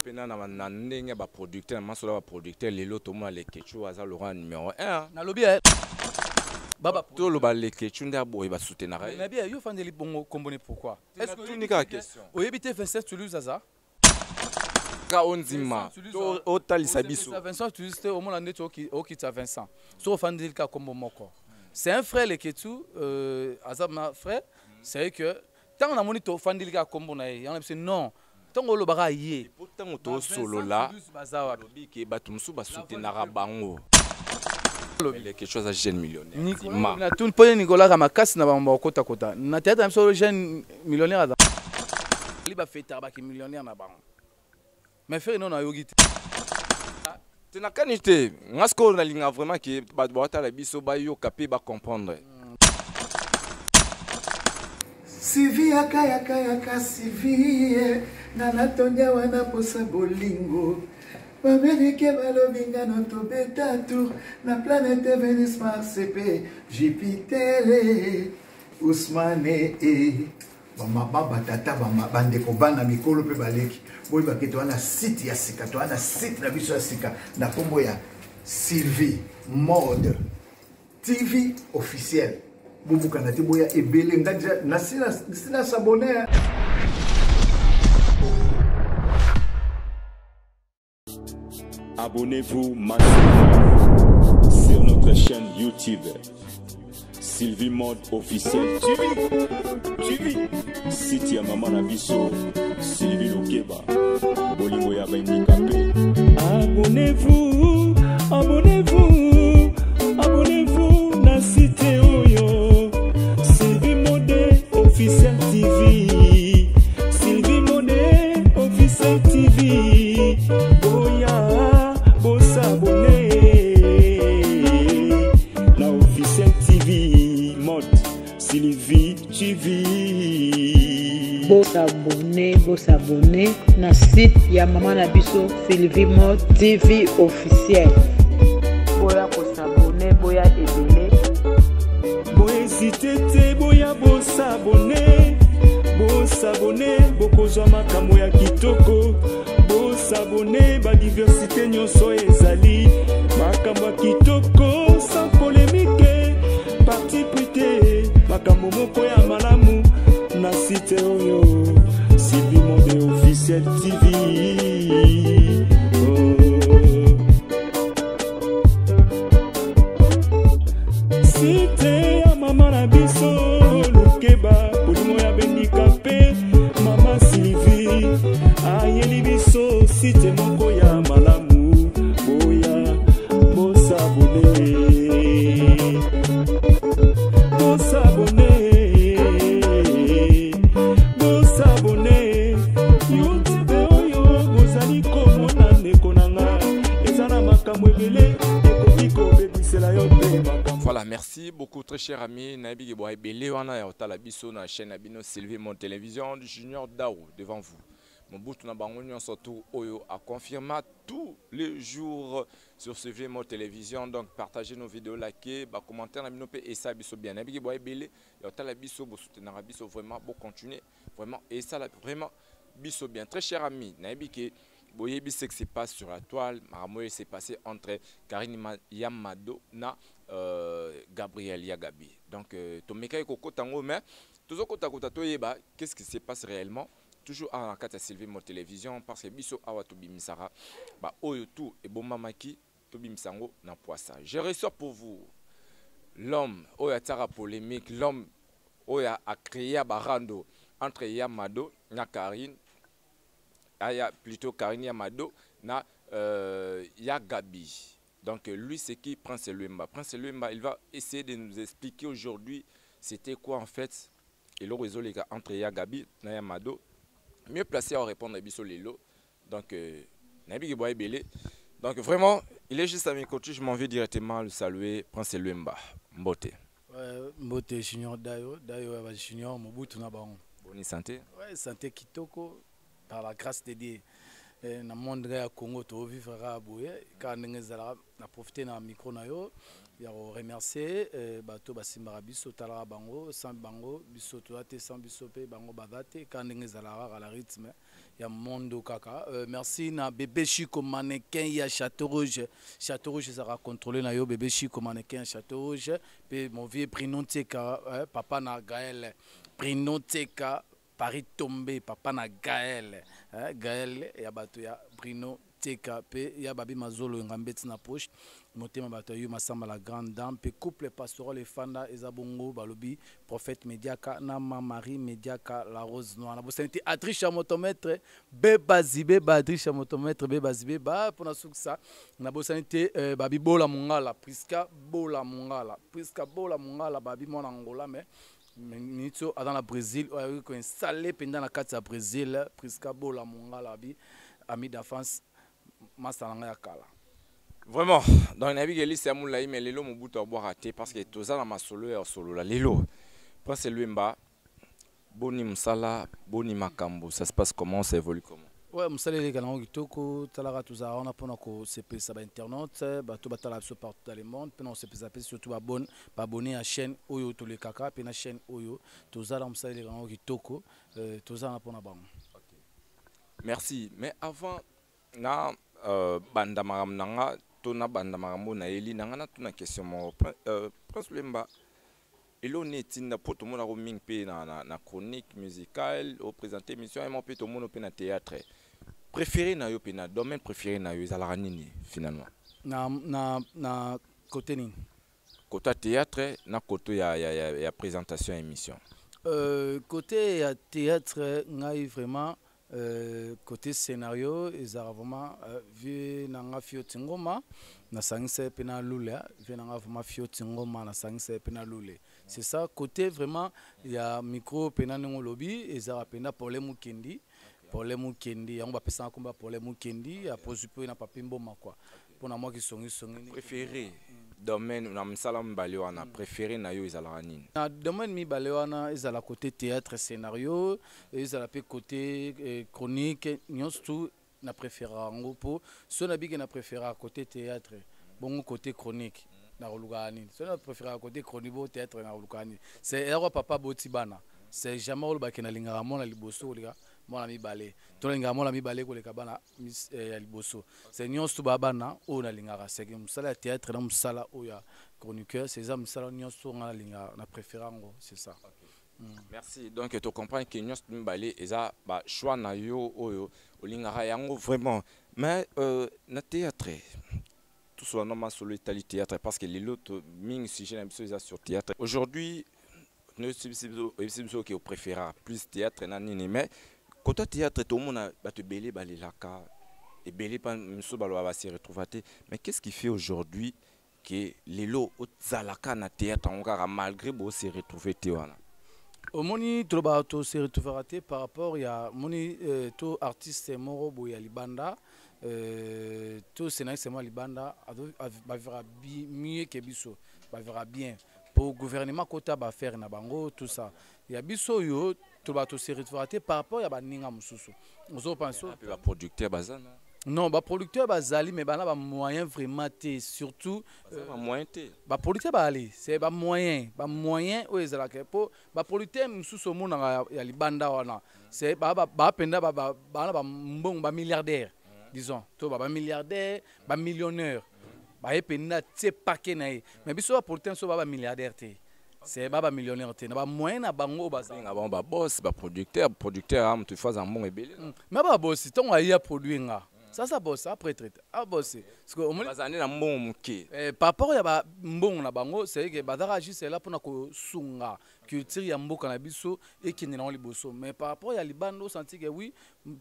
pena na ndenge ba producteur masola ba producteur lelo to mo le Kechu aza Laurent numéro 1 na lobby baba to lo ba le Kechu nda boy ba soutenir mais bien yo fandeli bongo kombone pourquoi est-ce que tu n'as question oyebite 27 Toulouse aza ka onzima to otalisa biso Vincent Toulouse au monde ndeti okita Vincent so fandeli ka kombo moko c'est un frère le Kechu aza ma frère c'est que tant on a moni to fandeli ka kombo na ye on a non tant on lo baka yé pourtant to solo là lobi ke batumsu ba soutenir bango quelque chose à jeune millionnaire. Nicolas, tout le pays Nicolas Ramakasi n'a pas kota kota. Na théâtre même sur le jeune millionnaire. Il va faire tabac millionnaire na bango. Mais frère non na yogi. Tu n'as qu'à niter. Ngasko na linga vraiment que ba boata la biso ba yo capé ba comprendre. Sivi yaka Sivi na natonya wana posa bolingo. Babenike balobinga no tobeta tour na planète Vénus Mars et Jupiter Ousmane e bama baba tata bama bande ko bana mikolo pe baleki boy baketo wana site ya sika to wana site na biso ya sika na kombo ya Sylvie Mode TV officiel bubuka na tiboya ebele ngaja na sina s'abonner. Abonnez-vous massivement sur notre chaîne YouTube Sylvie Mode officiel TV site ya Mama Nabiso Sylvie Lokeba bolingo ya handicapé. Abonnez-vous na site oyo Sylvie Mode officiel TV Sylvie Mode officiel TV la officielle TV Mode Sylvie TV. S'abonner na site ya Mama Nabiso Sylvie Mode TV officiel. Boya ko s'abonner boya ebele. Boya hésiter boya bo s'abonner bokozwa makambo ya kitoko. S'abonner ba diversité nyonso ezali makambo kitoko sans polémique parti prité makambo moko ya malamu na site oyo Sylvie Mode officiel TV. Site ya Mama Nabiso Lokeba bolingo ya handicapé Mama Sylvie ayeli biso site moko ya malamu boya bosabone YouTube oyo bozali komona ndeko nanga ezana makambo ebele ekoki kobebisela yo mpe makambo. Voilà, merci beaucoup très cher ami. Nabi Geboa Ebele wana ya otala biso na chaîne Abino Sylvie Mode Télévision du Junior Dao devant vous. Mon bout na bangonyo surtout Oyo a confirmé tous les jours sur Sylvie Mode Télévision. Donc partagez nos vidéos, likez, bah commentaire na bino pe et ça biso bien. Nabi Geboa Ebele ya otala biso bo soutenir biso vraiment bo continuer vraiment et ça vraiment biso bien. Très cher ami, Nabi que voyez ce qui se passe sur la toile, Maramoye s'est passé entre Karine Yamado na Gabriel Yagabi. Donc Tomeka et Koko Tango, mais toujours Kota Kota Toyeba, qu'est-ce qui se passe réellement? Toujours à la carte Sylvie Mode Télévision, parce que Biso Awa Tobi Misara, bah Oyo tout et bon Mamaki, Tobi Misango na poissa. Je ressors pour vous l'homme, Oya Tara polémique, l'homme Oya a créé Barando entre Yamado na Karine. Aya plutôt Karine Yamado na Yagabi. Donc lui c'est qui Prince Luemba. Prince Luemba, il va essayer de nous expliquer aujourd'hui c'était quoi en fait et le réseau les gars entre Yagabi na Yamado. Mieux placé à répondre à Bisso Lelo. Donc Nabi Geboa Ebele. Donc vraiment, il est juste à mes côtés, je m'en vais directement le saluer Prince Luemba. Mbote. Mbote Junior Dayo Junior Mobutu na bango. Bonne santé. Ouais, santé kitoko. Par la grâce de Dieu, dans le monde du Congo, tu vivras à Bouye. Quand on a profité d'un micro, ya remercier bato basimbaka biso talaka bango sans bango biso toza te sans biso pe bango baza te ka ndenge ezalaka kaka la rythme ya mondo kaka merci na bébé Chico mannequin ya Château Rouge ezalaka contrôlé na yo bébé Chico mannequin ya Château Rouge pe mon vieux Prino Teka papa na Gaël Prino Teka Paris tombé papa na Gaël Gaël ya bato ya Prino Teka pe ya babi mazolo ngambeti na poche motema bato yo masamba la grande dame pe couple pastoral et fanda ezabongo balobi prophète Mediaka na Marie Mediaka la rose noire na bosenti Atricha motomètre bebazibe Atricha motomètre bebazibe ba pona suksa na bosenti babi bola mongala Priska bola mongala babi mona Angola mais Minito dans la Brésil ko installé pendant la carte à Brésil Priska bola mongala bi ami d'enfance masalanga ya kala. Vraiment, dans la vie, c'est un moulay, mais l'élo mon bout à boire raté parce que tout ça dans ma solo et solo la l'élo. Parce que lui mba, boni msala, boni makambo, ça se passe comment, ça évolue comment? Ouais, msala les galants qui toko, talara tout ça, on a pour nous c'est ça ba internet, ba tout batala partout dans le monde, puis on se peut surtout abonner à chaîne Oyo tous les kaka, puis na chaîne Oyo, tout ça dans msala les galants qui toko, tout ça on a pour nous bang. Merci, mais avant na banda maram nanga tona banda marambo na eli nanga na tuna question mo prince Lemba elo netinda po to mona ko ming pe na chronique musicale au présenter émission et mon pe to mono pe na théâtre préféré na yo pe na domaine préféré na yo ezala nini finalement na côté ni côté théâtre na côté ya présentation émission côté ya théâtre ngai vraiment côté scénario ils ont vraiment vu nanga fioti ngoma na sangise pena lule vu nanga vraiment fioti ngoma na sangise pena lule c'est ça côté vraiment il y a micro pena ngo lobby ils ont pena problème kendi yango ba pesa komba problème kendi a posipo na papimbo makwa pona moi qui songi préféré domaine na msala mbali wana préféré na yo ezala nini na domaine mi balewana ezala côté théâtre scénario ezala pe côté chronique nyonso na préféra ngo po so na bige na préféra côté théâtre bongo côté chronique na rolugani so na préféra côté chronique bo théâtre na rolugani c'est ero papa botibana c'est jamais olo bakena lingara mona liboso liga mona mibale to lingara mona mibale ko leka bana ya liboso c'est nyonso babana o na lingara c'est que musala théâtre na musala o ya chroniqueur c'est ça musala nyonso na lingara na préférango c'est ça. Merci. Donc tu comprends que nyonso mibale eza ba choix na yo oyo olingara yango vraiment mais na théâtre tout soit normal sur le théâtre parce que les autres ming sujet na biso eza sur théâtre aujourd'hui nous sommes qui préférera plus théâtre nanini mais quand tu théâtre tout le monde va te belé balelaka et belé pas monsieur balo va se retrouver mais qu'est-ce qui fait aujourd'hui que les lots au zalaka na théâtre encore malgré beau se retrouver théâtre au moni troba to se retrouver par rapport il y a moni to artiste moro boya libanda to scénariste moi libanda va verra mieux que biso va verra bien pour gouvernement kota ba faire na bango tout ça ya biso yo to ba to se retrouver par rapport ya ba ninga mususu ozo penso ba producteur bazana non ba producteur bazali mais bana ba moyen vraiment té surtout ba moyen té ba producteur ba ali c'est ba moyen o ezala ke po ba producteur mususu mona ya libanda wana c'est ba penda ba mbong ba milliardaire disons to ba milliardaire ba millionnaire ba penda té paquet na mais biso ba producteur so ba milliardaire té c'est ba millionnaire té na ba moyen na bango bazanga ba boss ba producteur am tu fais un bon ebele mais ba boss ton ya produire nga ça bosse après traite bosse parce que au moins bazane na mbongo muke par rapport ya ba mbongo na bango c'est que badara juste là pour na ko sunga culture ya mboka na biso et qui na liboso mais par rapport ya libando senti que oui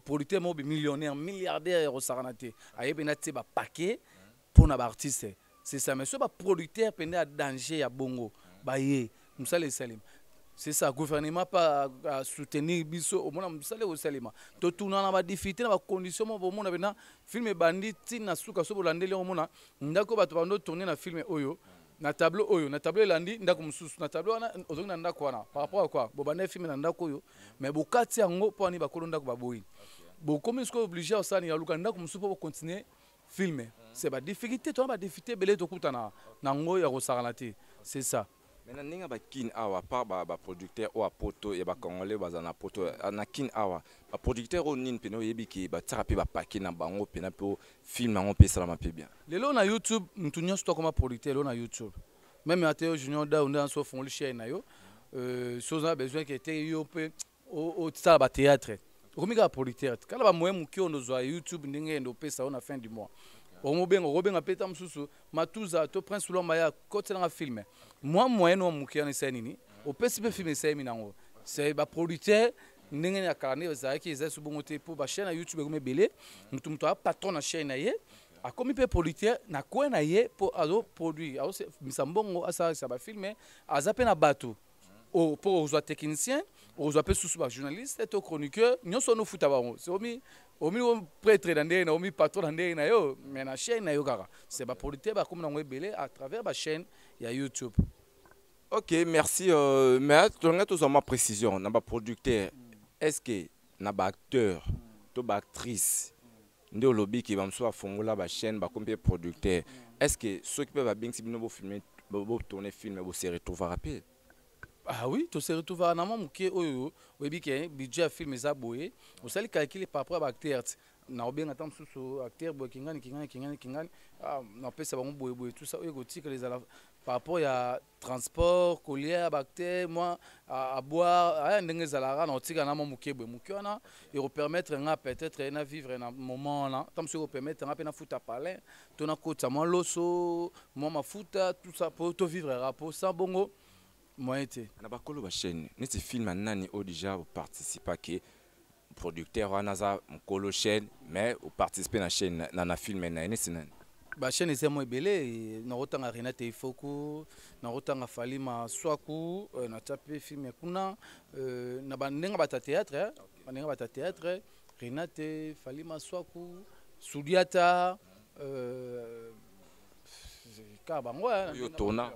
producteur mo millionnaire milliardaire au saranate ayebe na te ba paquet pour na ba artiste c'est ça mais so ba producteur pende à danger ya bongo ba ye musale salim. C'est ça, le gouvernement pas soutenir biso au moins musale au salima. To tuna na ba difficulté na ba condition mo mona bena film bandit na suka so bolandele o mona ndako bato bando tourner na film oyo na tableau landi ndako mususu na tableau wana ozongi na ndako wana par rapport à quoi bo bande film na ndako oyo mais bokati yango po ani ba kolonda ko baboyi bo comme est-ce que obligé au sani ya luka ndako mususu po continuer filmer. C'est la difficulté, tu as la difficulté, belé to kutana, nango ya rosaranate. C'est ça. Maintenant, ninga ba kin awa par ba producteur ou poto et ba congolais bazana poto na kin awa ba producteur o nin peno yebi ki ba terapi ba paquet na bango pena po film on peut ça m'a bien. Lelo na YouTube, ntunyo sto comme producteur na YouTube. Même Ateo Junior da on a so fond le chaîne na yo. Chose a besoin qui était yo pe au ça ba théâtre. Comme ga producteur. Kala ba moyen muki on zo YouTube ndenge ndo pesa on a fin du mois. Robin a pété msusu matuza to prince lomba ya côté dans film moi moyen no muki on essaye nini au PCP film essaye minango c'est ba producteur ndenge ya karne za ki za subongote pour ba chaîne YouTube comme belé mutu a patron na chaîne na ye a comme pe producteur na ko na ye pour alo produit alo misambongo asa ça ba filmer azape na bateau pour aux techniciens aux appels sous journaliste et aux chroniqueurs nous sommes nos foutabarons c'est omi prêtre d'andé na omi patron d'andé na yo mais na chaîne na yo kaka c'est ba producteur ba comme na ngwebele à travers ba chaîne ya YouTube. OK, merci mais tu as tous ma précision na ba producteur est-ce que na ba acteur to ba actrice ndio lobby qui va me soit fongola ba chaîne ba comme producteur est-ce que ceux qui peuvent bien si bino filmer bo tourner film bo série to va rappeler. Ah oui, tu se retrouves à un moment où le budget à film est aboyé. Vous allez calculer par rapport à l'acteur. Na bien attendre sous acteur kingani na pesa bango boye tout ça par rapport à transport collier acteur moi à boire ndenge zalara na tika na muke wana et vous permettre nga peut-être na vivre un moment là tant que vous permettre nga pe na futa parler to na kota moi loso moi mafuta tout ça pour to vivre rapport sans bongo. Moi été na bakolo ba chaîne neti film nani o déjà participer que producteur anaza mkolo chaîne mais au participer na chaîne na film na neti nani ba chaîne c'est moi belé na rotanga Renate Ifoko na rotanga Falima Swaku na tapé film kuna na bandenga bata théâtre bandenga bata théâtre Renate Falima Swaku Sudiata ka bango yo tona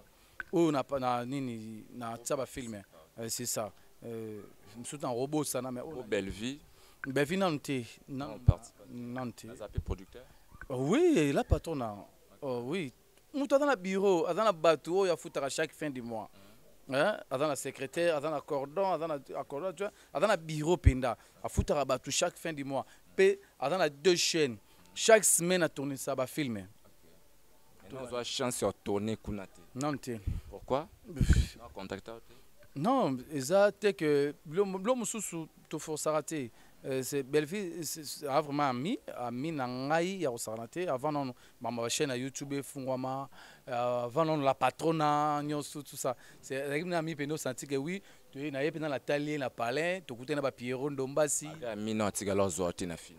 oh na nini na tsaba film c'est ça c'est un robot ça na mais belle vie nanti producteur oui la patron oui mutu dans le bureau dans le bateau il y a foutre à chaque fin du mois hein dans la secrétaire dans la cordon dans le bureau penda à foutre à bateau chaque fin du mois pe dans la deux chaînes chaque semaine à tourner ça ba filmer. On a chance de tourner Kunate. Non, pourquoi? Contacter. Non, c'est que l'homme sous tout force raté. C'est Belleville, c'est vraiment ami nangai ya osarate avant non ma chaîne YouTube fungwama avant non la patrona tout ça. C'est ami peno senti que oui, tu es na yepe dans la talie na palais, tu coûter na ba Pierrot Ndombasi. Ami non tigalo zoati na film.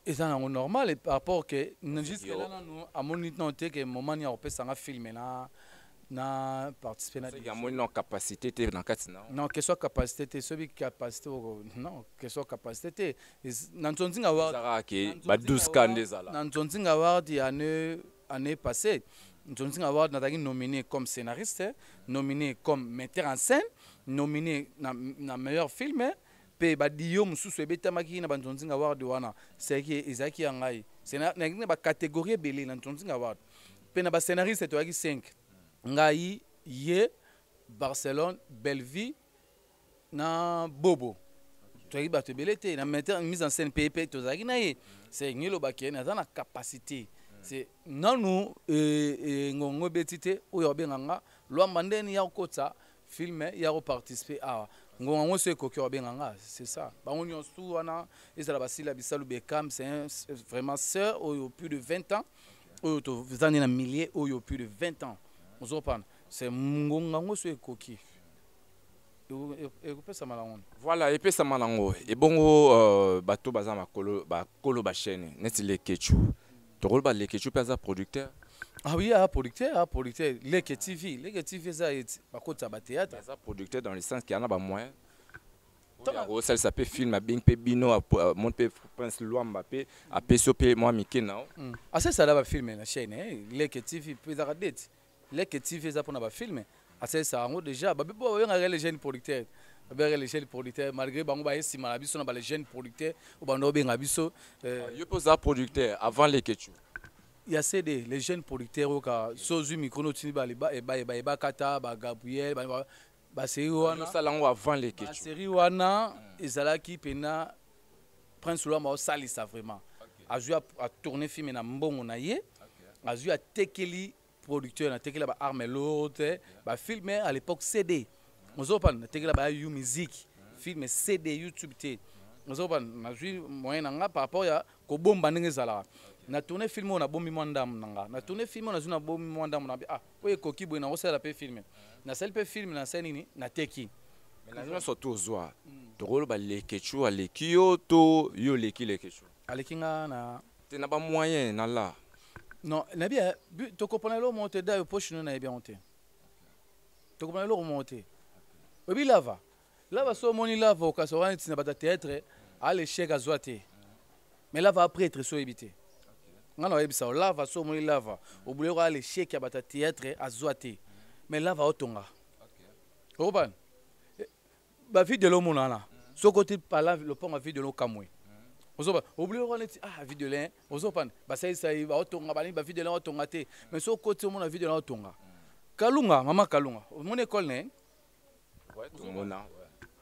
Et ça c'est normal et par rapport que jusqu'à là nous à mon noté que moment il y a opé ça filmer na participer na il y a moins capacité dans katina non que soit capacité celui capacité non que soit capacité na ntonzinga award ba 12 kandezala na ntonzinga award année passée ntonzinga award na tagi nominé comme scénariste nominé comme metteur en scène nominé na meilleur film pe badiyo mususu ebetamaki na bantonzinga award wana c'est que ezaki yangai c'est na ba catégorie belé na ntonzinga award pe na ba scénariste to yaki 5 ngai ye Barcelone Belleville na Bobo to yaki bato belé te na metteur mise en scène PP to zaki na ye c'est ngelo bakene na capacité c'est nanu ngongo betite oyo benganga lwamba ndeni ya kota filmer ya participer à ngongo se kokyo benganga c'est ça bango nyonsu wana ezala basila bisalu bekam c'est vraiment sœur au plus de 20 ans au to zani na milliers au plus de 20 ans on s'opane c'est ngongo se koki et pesa malango voilà et pesa malango et bongo bato baza makolo ba kolo ba chaîne neti le kechu to rôle ba le kechu pesa producteur. Ah oui, producteur, Leke TV ça est à côté de théâtre. Ça producteur dans le sens qu'il y en a pas moins. Ça s'appelle film bien pe bino mon pe Prince Luamba pe a PSOP moi Mickey now. Ah ça là va filmer la chaîne Leke TV peut ça date. Leke TV ça pour na film. Ah ça on déjà ba bo yo les jeunes producteurs. Les jeunes producteurs malgré bango ba esima la biso na ba les jeunes producteurs ou ba no benga biso yo pose producteur avant les kechu. il y a CD, les jeunes producteurs qui sont micro tini ba kata ba Gabriel ba série wana avant les ba série wana ezalaki pena Prince Lwa ma sali ça vraiment a joué à tourner film na mbongo na ye a joué à tekeli producteur na tekela ba arme lourde ba filmer à l'époque CD ozopan na tekela ba you music film CD YouTube té ozopan na joué moyen nga par rapport ya ko bomba ndenge zala na tourner film on a bombi mwandam nanga na tourner film on a zuna bombi mwandam na ah oye koki boy na osala pe film na sel pe film na scène ni na teki mais na surtout zwa to rolo ba lekechu alekio to yo leki lekechu alekinga na te na ba moyen na la non na bien to comprendre lo monter da poche na bien monter to comprendre lo monter obi lava so moni lava au kasora ni na ba théâtre à l'échec à zoate mais lava après être so éviter ngana yebisa lava so moni lava obulero à l'échec ya ba théâtre à zoate mais lava otonga oban ba vie de l'homme na so côté par là le pont a vie de l'eau kamwe ozoba obulero on dit ah vie de l'un ozopan ba sai ba otonga ba ni ba vie de l'un otonga te mais so côté mon vie de l'un otonga kalunga mama kalunga mon école ne ouais tout mona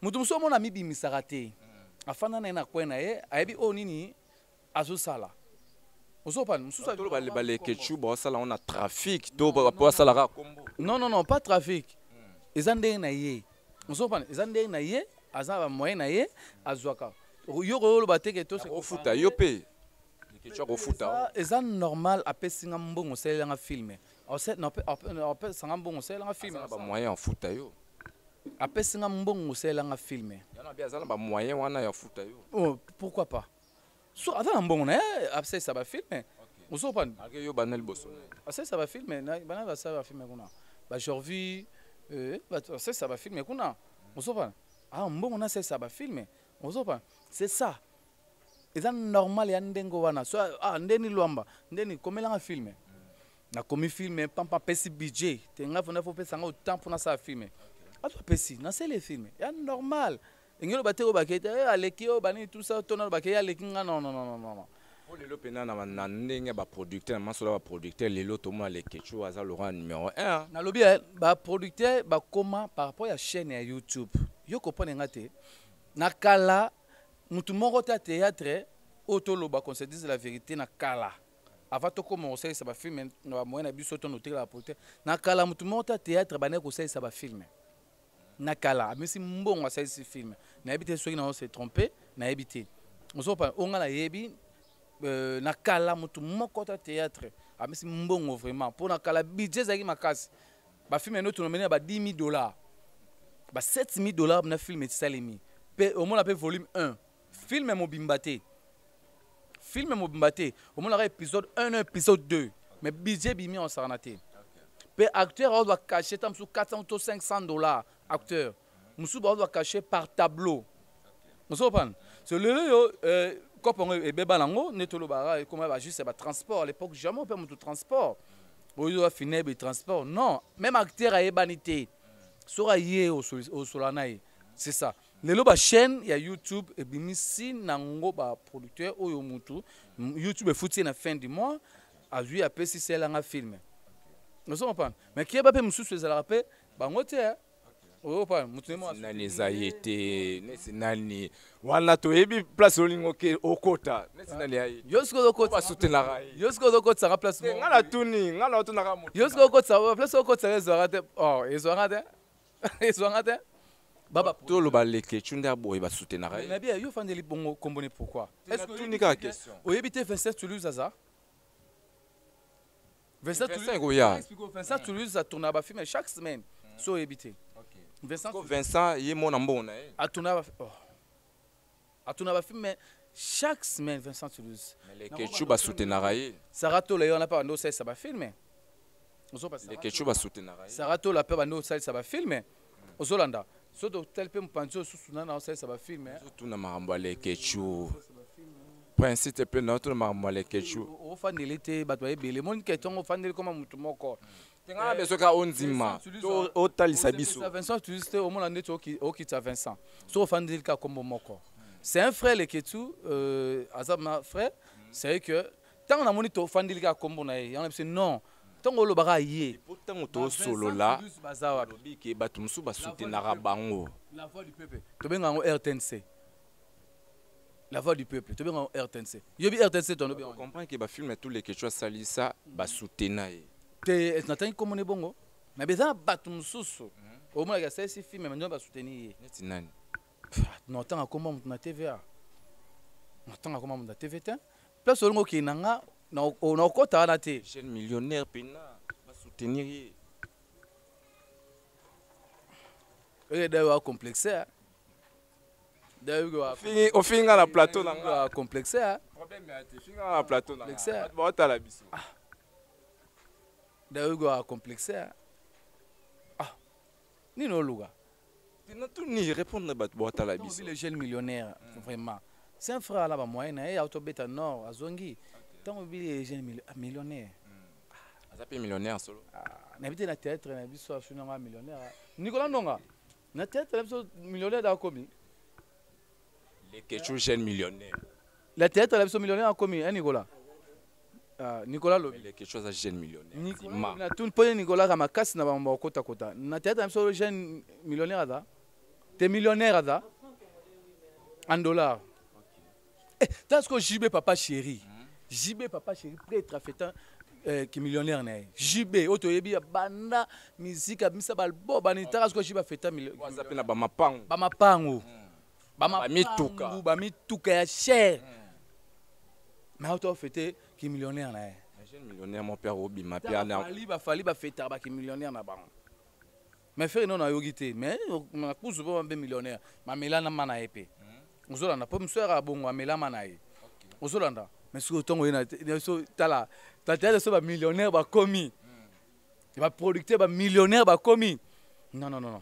mutu muso mona mibi misarate afana na kwena ye ayebi o nini azosala ozopan mususa to ba lekechu ba sala on a trafic to ba sala ka kombo non pas trafic ezande na ye ozopan ezande na ye azaba moyen na ye azwaka yo bateke to au futa yo pe lekechu au futa eza normal apesinga mbongo selanga filme on sanga mbongo selanga filme ba moyen en futa yo apesinga mbongo selanga filme yana bia zala ba moyen wana ya futa yo oh pourquoi pas so ata mbongo na apse ça ba filme ozopan ake yo banel bosone apse ça ba filme na bana ba ça ba filme kuna ba jorvi apse ça ba filme kuna ozopan mbongo na ça ba filme ozopan c'est ça eza normal ya ndengo wana so ndeni lwamba ndeni komelanga filme na komi filme pampa pesi budget te ngafona fo pesa ngo temps pour na ça filme atwa pesi na c'est les films ya normal ngelo bateko bakete alekio bani tout ça tona bakaya alekinga non o lelo pena na ndenge ba producteur na masola ba producteur lelo to mo alekechu aza Laurent numéro 1 na lobi ba producteur ba koma par rapport ya chaîne ya YouTube yo comprendre ngate na kala mutu moko ta théâtre otolo ba qu'on se dise la vérité na kala avant to commencer ça ba film na moyen na biso to noter la producteur na kala mutu moko ta théâtre ba ne ko ça ba film na kala mais si mbongo ça ce film na habité soki na se tromper na habité on so pas on a yebi na kala mutu moko ta théâtre mais si mbongo vraiment pour na kala budget zaki makasi ba film no to nomena ba $10,000 ba $7,000 na film et salimi pe au moins la volume 1 film mobimbate au moins la épisode 1 épisode 2 mais budget bimi en sarnaté pe acteur on doit cacher tam sous $400 ou $500 acteur musu doit cacher par tableau on se comprend c'est le quand on est bébé lango netolo bara comment va juste c'est transport à l'époque jamais on peut monter transport on doit finir le transport non même acteur a ébanité sera yé au solanaï c'est ça le ba chaîne ya YouTube et bimisi nango ba producteur oyo mutu YouTube est foutu na fin du mois a vu a pesi c'est là film nous sommes pas mais qui ba pe musu se la rapé ba ngote oh pas mutu mo nani zayete nesi nani wana to ebi place olingo ke okota nesi nani ayi yosko okota ba soutenir ayi yosko okota sa place ngala tuni ngala to na ka mutu yosko okota sa place okota ezorate oh ezorate baba to lo ba leke chunda boy ba soutenir ayi na bien yo fandeli bongo combone pourquoi est-ce que tuni ka question oyebite 27 Toulouse aza 27 Toulouse ça tourne ba film chaque semaine so oyebite Vincent il est mon ambona atuna ba film chaque semaine Vincent Toulouse mais les ketchup ba soutenir ayi Sarato le on a pas no ça ba film les ketchup ba soutenir ayi Sarato la pa no ça ba film ozolanda soto tel pe mpanzo susuna na ça ba film surtout na marambo les ketchup principe pe na to na marambo les ketchup o fandeli te bato ebele mon ketongo fandeli comme mutu moko tenga beso ka onzima to otalisa biso Vincent Toulouse au monde ndeto okita Vincent so fandeli ka comme moko c'est un frère le ketu azab ma frère c'est que tant na moni to fandili ka kombo na ye on a non tant on lobaka ye pourtant to solo là lobi ke bato musu ba soutenara bango la voix du peuple to benga ngo RTNC la voix du peuple to benga ngo RTNC yobi RTNC to no bien on comprend que ba film tous les quelque chose salisa ba soutenir te natani kombo ne bongo mais beza bato mususu au moins ya ces films mais ba soutenir neti nani non tant kombo na TVA non tant kombo na TVT place olongo ki nanga na okota na te jeune millionnaire pena ba soutenir ye d'ailleurs complexé d'ailleurs au finga na plateau na complexé problème ya te finga na plateau na ba ta la biso d'ailleurs complexé ni no luga tu tout ni répondre ba ta la biso le jeune millionnaire vraiment c'est un frère là ba moyen na auto beta nord azongi tant le jeune millionnaire azape millionnaire solo n'habite na théâtre na biso asunanga millionnaire Nicolas Ndonga na théâtre na biso millionnaire da komi les quelque jeune millionnaire la théâtre na biso millionnaire a komi Nicolas Nicolas Lobi les quelque chose à jeune millionnaire Nicolas na tout pour Nicolas ka makasi na ba kota kota na théâtre na biso jeune millionnaire da te millionnaire da en dollars tant que JB papa chéri JB papa chéri prêtre affectant qui millionnaire né JB auto yebi banda musique abisa balbo banitara ce que JB affectant millionnaire wazape na ba mapango ba mituka ya cher mais auto fêter qui millionnaire né jeune millionnaire mon père Obi ma père na fali ba fêter ba qui millionnaire na bango mais frère non na yogité mais na kuzu ba millionnaire ma melana mana épée ozolanda po mswera abongo amela manaye ozolanda mais si autant oyena so tala tata so ba millionnaire ba komi ba producteur ba millionnaire ba komi non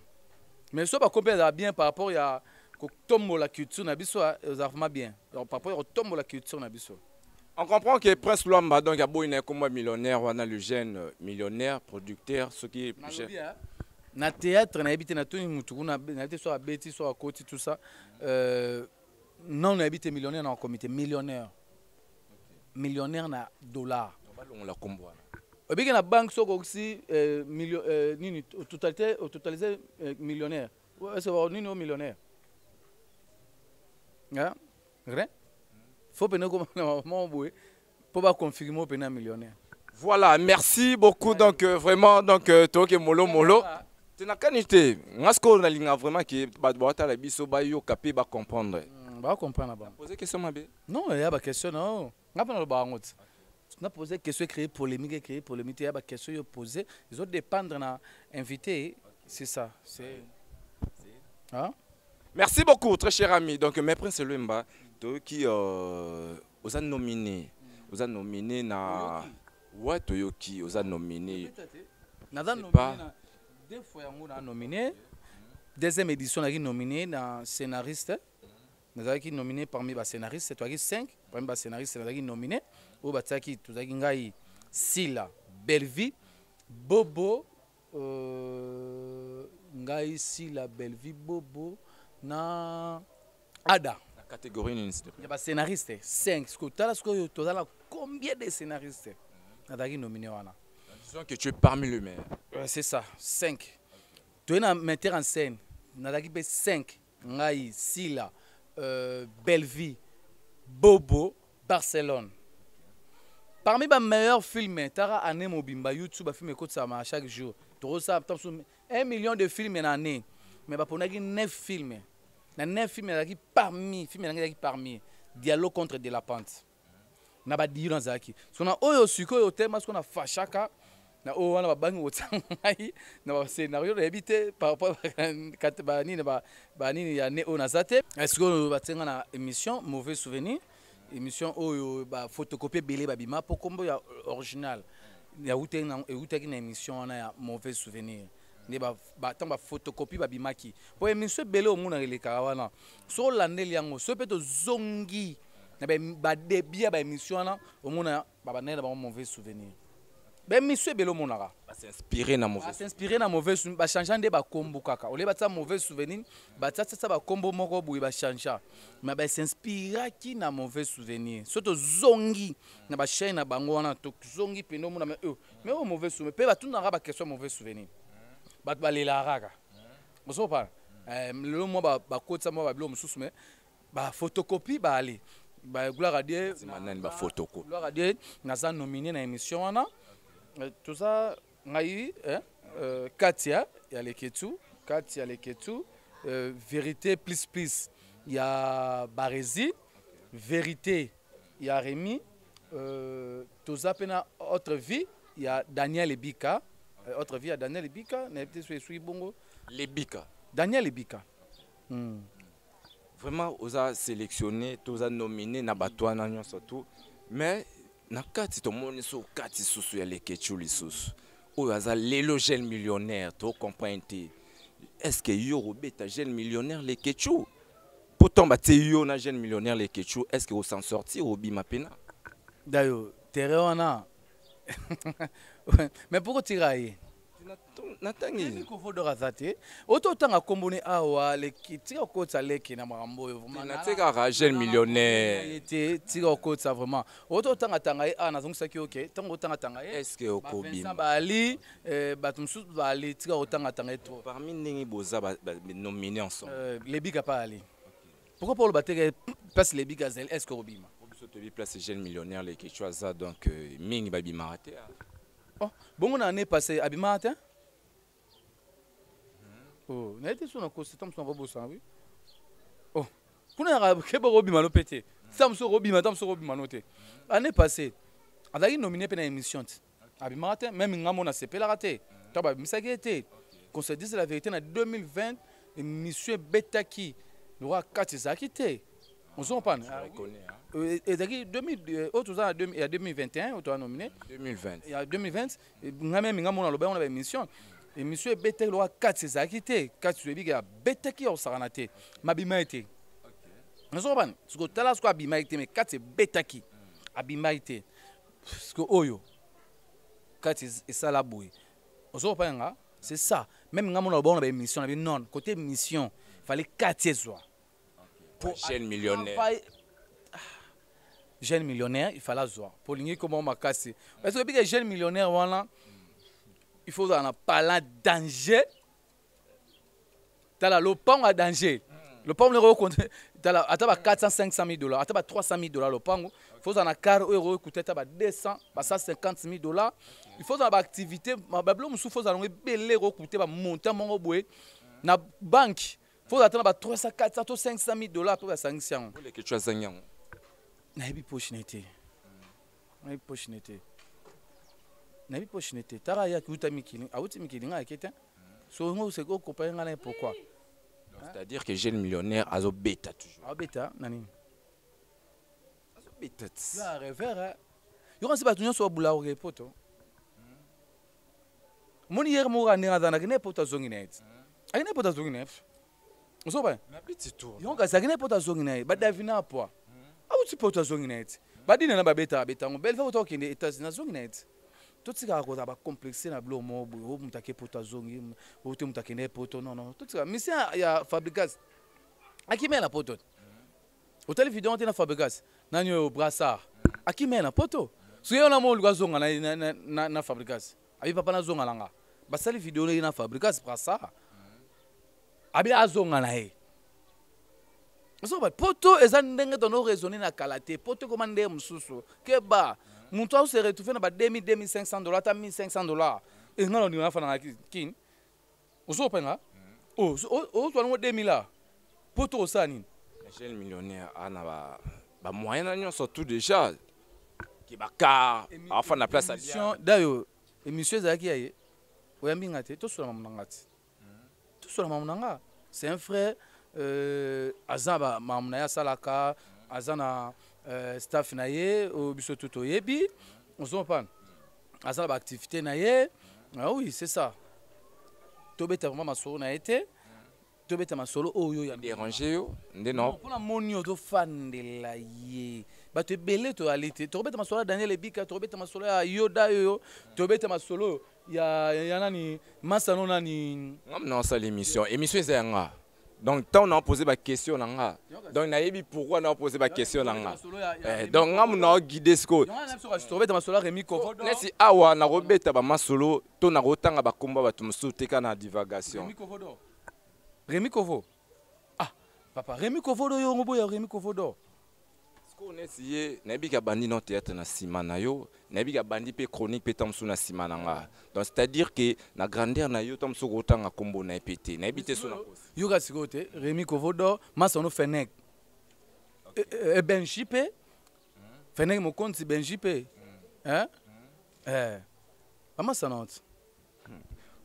mais so ba compter bien par rapport ya ko tombo la culture na biso vraiment bien par rapport au tombo la culture na biso on comprend que Prince Luamba donc a boyina comme millionnaire wana le jeune millionnaire producteur ce qui est na théâtre na habité na tout mutuku na habité soit à Betty soit à Côte tout ça non on habite millionnaire dans le comité millionnaire millionnaire na dollar on la combo obiki na banque soko aussi million nini totalisé millionnaire c'est bon nini millionnaire hein vrai faut peine comme mon boy pour pas confirmer peine millionnaire voilà merci beaucoup donc vraiment donc toke molo tena kanité ngasko na linga vraiment que ba bota la biso ba yo capé ba comprendre ba comprendre ba poser question mabe non il y a ba question non ngapana ba ngot na poser question créer polémique il y a ba question yo poser ils ont dépendre na invité c'est ça c'est hein merci beaucoup très cher ami donc mes Prince Luamba to qui aux a nominé na ouais Toyoki aux a nominé pas deux fois on a nominé deuxième édition on a nominé dans scénariste nous avons nominé parmi les scénaristes c'est toi qui 5 parmi les scénaristes nous avons nominé au bataki tout avons ngai Sila Belvi Bobo ngai Sila Belvi Bobo na Ada la catégorie il y a des scénaristes 5 ce que tu as combien de scénaristes nous avons nominé wana disons que tu es parmi les meilleurs. C'est ça, 5. Tu es un metteur en scène. Nous avons 5. Ngai, Sila, Belvi, Bobo, Barcelone. Parmi les meilleurs films, tu as un Mobimba, YouTube, film écoute ça chaque jour. Tu as 1 million de films en année. Mais pour 9 films. 9 films parmi. Dialogue contre de la pente. Na ba di na zaki. So na oyo siko yo tema so na fashaka. Na o wana babangi wotangai na ba scénario na habité par rapport à nini ba nini ya ne on azate est-ce que batenga na émission mauvais souvenir émission oyo ba photocopier belé ba bima pour kombo ya original ya uteki na émission na ya mauvais souvenir ne ba tant ba photocopie ba bimaki pour émission belé o muna releka wana so landeli yango so peto zongi na ba début ba émission na o muna ba banela ba mauvais souvenir ben monsieur belo monara s'inspirer na mauvais s'inspirer na mauvais souvenir ba changer nde ba kombo kaka ole ba tsa mauvais souvenir ba tsa ba kombo moko boui ba changer mais ba s'inspira ki na mauvais souvenir surtout zongi na ba chaîne na bango wana to zongi peno mona mais au mauvais souvenir pe ba tuna ba question mauvais souvenir ba lela raka moso pa le mo ba kotsa mo ba bilo mususu mais ba photocopie ba ali ba gloire à Dieu manani ba photocopie gloire à Dieu naza nominé na émission wana tout ça ngai Katia ya leketu Katia leketu vérité plus il y a Barési vérité il y a Rémi tout ça pena autre vie il y a Daniel Ebika autre vie il y a Daniel Ebika n'était suis bongo Lebika Daniel Ebika vraiment oza sélectionné oza nominé na batwana nyonso tout mais na kati to moni so kati susu ya leketu lisusu oyo aza lelo jeune millionnaire to comprendre est-ce que yo robeta jeune millionnaire leketu pourtant batie yo na jeune millionnaire leketu est-ce que o s'en sortir obi mapena d'ailleurs terrain wana mais pourquoi tirer natangi ko fodora zate auto tanga kombone awa leki tika kotsa leki na marambo vraiment na tika jeune millionnaire était tika kotsa vraiment auto tanga na zongisa ki OK tango tanga est-ce que okobi bali batumsu bali tika tanga trop parmi ndenge boza ba nominé ensemble les big pas ali pourquoi pour le battre place les big azel est-ce que obima obiso to bi place jeune millionnaire les que tu as ça donc mingi ba bimaraté oh bon on année passé abimaraté oh n'a été sur un costume son robot ça oui oh kuna ke bo robima no pété samso robima tamso robima noté année passée azali nominé pour une émission abimaraté même ngamo na sepela raté taba misaki été qu'on se dise la vérité en 2020 monsieur Betaki le roi Katizaki té on s'en parle et daki 2000 autres ans il y a 2021 auto nominé 2020 il y a 2020 ngame ngamo na loba on a émission et monsieur Betaki le roi Katizaki té Katizaki a Betaki au saranate mabima été on s'en parle ce que tala ce ko abima été mais Katizaki Betaki abima été parce que oyo Katiz et ça la bouille on s'en parle c'est ça même ngamo na loba on a émission non côté mission fallait Katizwa pour jeune millionnaire jeune millionnaire il fallait voir pour l'ingi comment ma casse parce que bien jeune millionnaire voilà il faut en parler danger t'as le pont à danger le pont le compte t'as la ataba 400 500 000 $, ataba 300 000 $, le pont il faut en car euro coûter t'aba 200 bah ça 50 000 $, il faut en activité ma blom sous faut en belé coûter ba monter mon boé na banque faut attendre 300 400 500 000 $ pour la sanction pour les que tu as zangyan nabi pochinete nabi pochinete tara ya kuta mikini awuti mikini nga kete so ngo se ko copain nga pourquoi c'est-à-dire que jeune millionnaire azo beta toujours beta nani azo beta ya revers yo kansi batunyo so bula o repoto moni yer mo nga na ne poto zongi net akine poto zongi net so ba na petit tour yo kansi akine poto zongi net ba davina po awuti poto zongi net badine na babeta ngo belle fa okende États-Unis zongi net tout ça ko ba complexé na blo mo bu mutake poto zongi o te mutake ne poto non tout ça mission ya Fabregas akime na poto o tele vidéo na Fabregas nani o brassard akime na poto so yo na mo lwa zonga na Fabregas abi papa na zonga langa basali vidéo na Fabregas brassard abi azonga na he so ba poto eza ndenge dono raisonner na kalate poto komande mususu ke ba muntu se retrouver na ba 2500 $, ta 1500 $, e ngalo ni na fana na kin oso penga o to no 2000 là poto osani jeune millionnaire ana ba moyen na nyonso tout déjà ki ba car enfin na place à émission d'ailleurs émission zaki yaye oyambi ngate to sura mamunangati to sura mamunanga c'est un frère azaba mamna ya salaka azana staff na ye o biso tuto yebi on s'en parle azana ba activité na ye ah oui c'est ça to beta vraiment masoro na été tobeta masolo oyo ya déranger yo ndeno pona monio to fandela ye bato ebele to alite tobeta masolo Daniel Ebika tobeta masolo ya Yoda yo tobeta masolo ya nani Masano nani non ça l'émission est nga donc tant on a posé ma question nga donc na yebi pourquoi on a posé ma question nga donc nga na guider sko tobeta masolo Rémi Kovodo nesi awa na robeta ba masolo to na rotanga ba komba ba tumsu teka na divagation Rémi Kovo. Ah, papa, Rémi Kovodo yo ngoboya Rémi Kovodo. Sko nesi na bika bandi no théâtre na simana yo, na bika bandi pe chronique pe tamsu na simana nga. Donc c'est-à-dire que na grandeur na yo tamsu rotanga kombo na epete. Na bité so na kosi. Yo ga sikote Rémi Kovodo, Masano Feneg. Benjipe. Feneg mo konti Benjipe. Hein? Masano.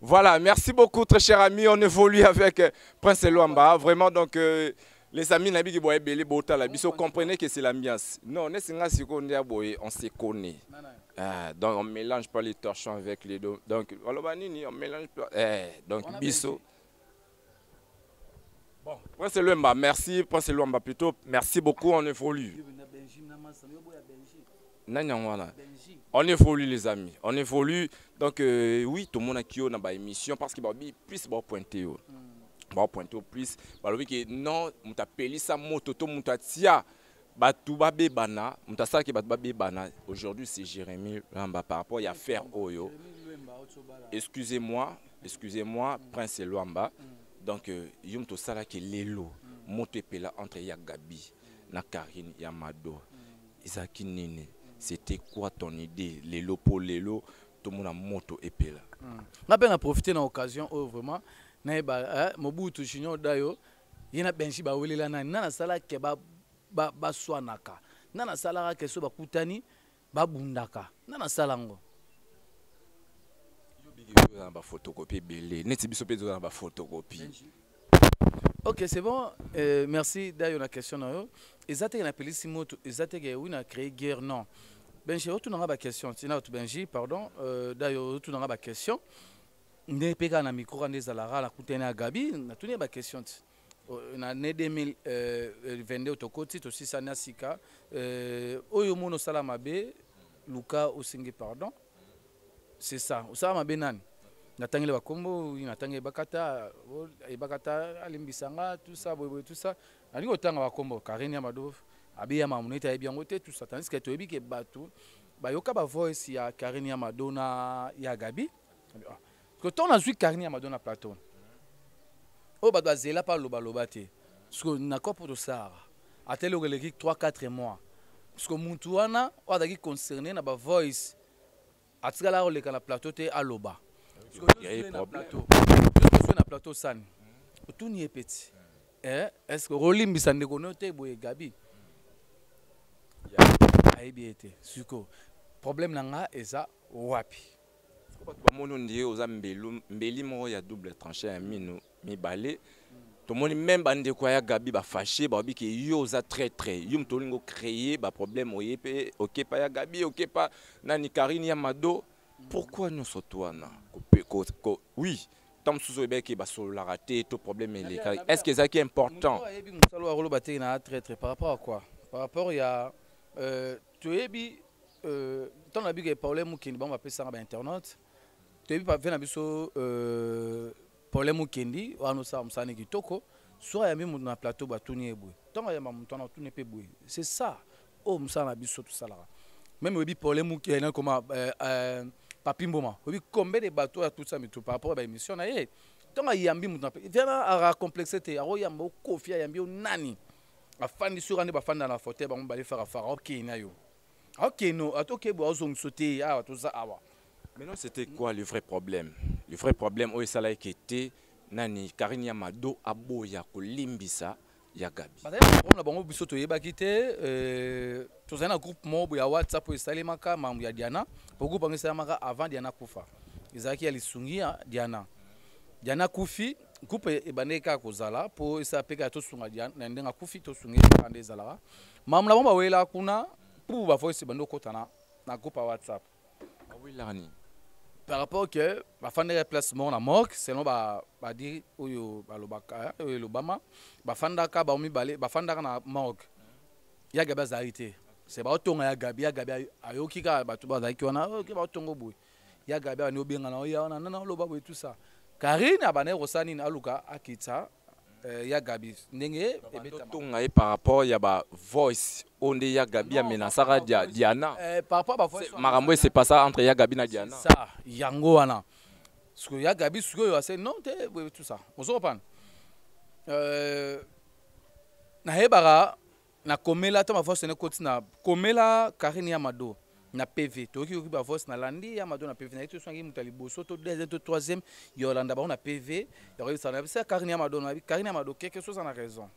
Voilà, merci beaucoup très cher ami. On évolue avec Prince Luamba. Vraiment donc les amis Nabi qui boye belé bota la biso comprenez que c'est l'ambiance. Non, on se connaît. Donc on mélange pas les torchons avec les deux. Donc on mélange pas donc biso. Bon, Prince Luamba, merci Prince Luamba plutôt. Merci beaucoup, on évolue. On évolue les amis, on évolue. Donc oui, tout le monde a qui dans la émission parce qu'il va plus pointer. Va pointer plus. Parce que non, on t'appelle ça moto, on t'attire. Batouba bana, on t'a ça qui batouba bana. Aujourd'hui c'est Jérémy Luamba par rapport à l'affaire Oyo. Excusez-moi, Prince Luamba. Donc yom to sala qui lelo, moto pela entre Yagabi, na Karine Yamado, Isaki Nene. C'était quoi ton idée? Lélo pour Lélo, tout le monde a moto et pela. On a bien profité de l'occasion, vraiment. Mobutu Junior Dayo, il y a benji ba wele la na sala ke ba swanaka. Na sala ke so ba kutani ba bundaka. Na sala ngo. Yo bigi ba photocopie belé. Neti biso pe ba photocopie. Ok, c'est bon. Merci Dayo na question na yo. Ezate na pelisi moto, ezate ke oui na créer guerre non. Benji, tu n'as pas de question. Benji, pardon. D'ailleurs, tu n'as pas de question. Ne pega na micro quand des alara la coutena Gabi. Na tu n'as pas de question. Na année 2022 au Tokoti, aussi Sanasika. Oyo mono salamabe, Luka Osingi, pardon. C'est ça. Salamabe nan. Natangi le bakombo, natangi bakata, alimbisanga, tout ça, tout ça. Ani otanga bakombo, Karine Yamado. Abiya mamuneta bien ngote tout ça tandis que to ebi ke batu ba yoka ba voice ya Karine Yamado na ya Gabi que ton a vu Karine Yamado na plateau o ba doit zela par loba te parce que na ko pour ça a télé le 3-4 mois parce que muntu wana o da ki concerné na ba voice atikala le kana plateau te aloba parce que il y a problème na plateau san tout ni est petit est-ce que rolimbisa ndeko note boye Gabi aïbiété suko problème nanga eza wapi bamono ndiye oza mbeli mo ya double tranchée ya mino mibale to moni même bande ko ya Gabi ba fâché ba bi ke yo oza très yum to lingo créer ba problème oyepe OK pa ya Gabi OK pa nani Karine Yamado pourquoi nous sotwana ko oui tam suzo ebeki ba solo raté to problème est-ce que ça qui est important par rapport à quoi par rapport il y a tu es bi ton abi que problème qui bon va passer sur internet tu es bi pas venir biso problème qui ndi wa no sa msani kitoko soit ya mimu na plateau ba tuni ebwe ton ya mamu ton tuni pe bwe c'est ça oh msana biso tout ça là même obi problème qui est comme papi mboma obi combien de bateaux à tout ça mais tout par rapport à l'émission na ye ton ya yambi mu na vraiment à complexité a yamba ko fia yambi nani afandi sur ane bafanda na fauteuil ba mbali fara OK na yo OK no atoke bo ozong sauter ah tout ça awa maintenant c'était quoi le vrai problème o sala ekete nani Karine Yamado aboya ko limbisa ya Gabi on la bango biso to yebaki te to zana groupe mobo ya WhatsApp o salimaka mambu ya Diana pour groupe ngesamaka avant Diana kufa izaki alisungia Diana kufi groupe ebaneka kozala po isa peka to sunga Diana ndenga kufi to sunga ande zala mamla bomba wela kuna pour ba voice bando kotana na groupe WhatsApp awilani par rapport que bafandaka placement na morgue selon badi oyo balobaka oyo lobama bafandaka bamibale bafandaka na morgue ya gabi azali te c'est baotonga ya gabi ayoki kaka bato bazalaki wana oke baotongo boye ya gabi abani obengana oya wana nana oloba boye tout ça Karine abane kosala nini aluka akita ya gabi ndenge tonga ye par rapport ya ba voice onde ya gabi amenasaka Diana par rapport ba voice makambo c'est pas ça entre ya gabi na Diana ça yango wana parce que ya gabi sikoyo ase non te tout ça ozo pan na hebara na komela ta ma voice ne kotina komela Karine ya Mado na PV toki oki ba voice na landi ya Mado na PV na ito swangi mutali boso to deuxième to troisième Yolanda ba na PV ya ko sana ça Karine ya Mado na Karine ya Mado quelque chose en a raison